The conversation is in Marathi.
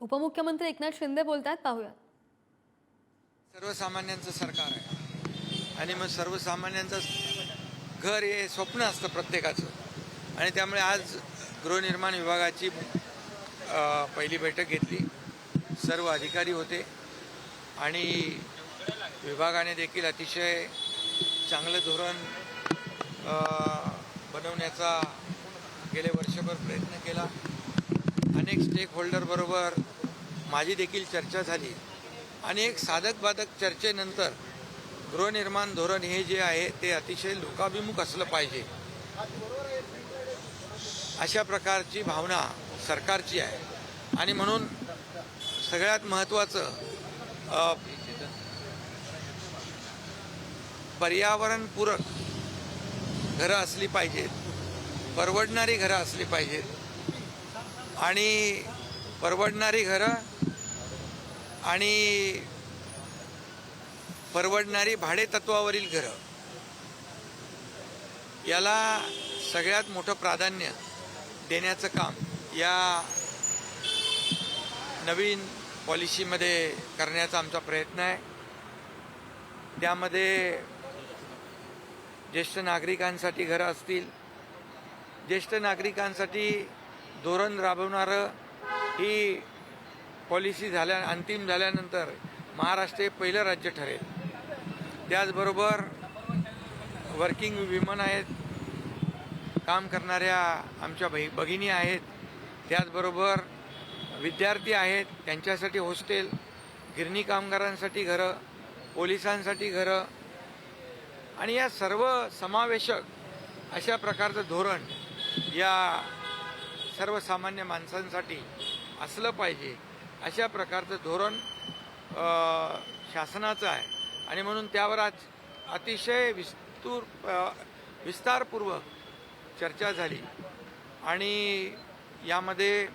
उपमुख्यमंत्री एकनाथ शिंदे बोलतात, पाहूया. सर्वसामान्यांचं सरकार आहे आणि मग सर्वसामान्यांचं घर हे स्वप्न असतं प्रत्येकाचं आणि त्यामुळे आज गृहनिर्माण विभागाची पहिली बैठक घेतली. सर्व अधिकारी होते आणि विभागाने देखील अतिशय चांगलं धोरण बनवण्याचा गेले वर्षभर प्रयत्न केला. अनेक स्टेक होल्डरबरोबर माझी देखील चर्चा झाली. अनेक साधक बाधक चर्चेनंतर गृहनिर्माण धोरण हे जे आहे ते अतिशय लोकाभिमुख असलं पाहिजे अशा प्रकारची भावना सरकारची आहे. आणि म्हणून सगळ्यात महत्त्वाचं पर्यावरणपूरक घरं असली पाहिजेत, परवडणारी घरं असली पाहिजेत आणि परवडणारी घरं आणि परवडणारी भाडेतत्वावरील घरं याला सगळ्यात मोठं प्राधान्य देण्याचं काम या नवीन पॉलिसीमध्ये करण्याचा आमचा प्रयत्न आहे. त्यामध्ये ज्येष्ठ नागरिकांसाठी घरं असतील, ज्येष्ठ नागरिकांसाठी धोरण राबवणारं ही पॉलिसी अंतिम झाल्यानंतर महाराष्ट्र हे पहिलं राज्य ठरेल. त्याचबरोबर वर्किंग विमन आहेत, काम करणाऱ्या आमच्या भगिनी आहेत, त्याचबरोबर विद्यार्थी आहेत, त्यांच्यासाठी हॉस्टेल, गिरणी कामगारांसाठी घरं, पोलिसांसाठी घरं आणि या सर्व समावेशक अशा प्रकारचं धोरण या सर्वसामान्य माणसांसाठी असलं पाहिजे अशा प्रकारचं धोरण शासनाचं आहे. आणि म्हणून त्यावर आज अतिशय विस्तारपूर्वक चर्चा झाली आणि यामध्ये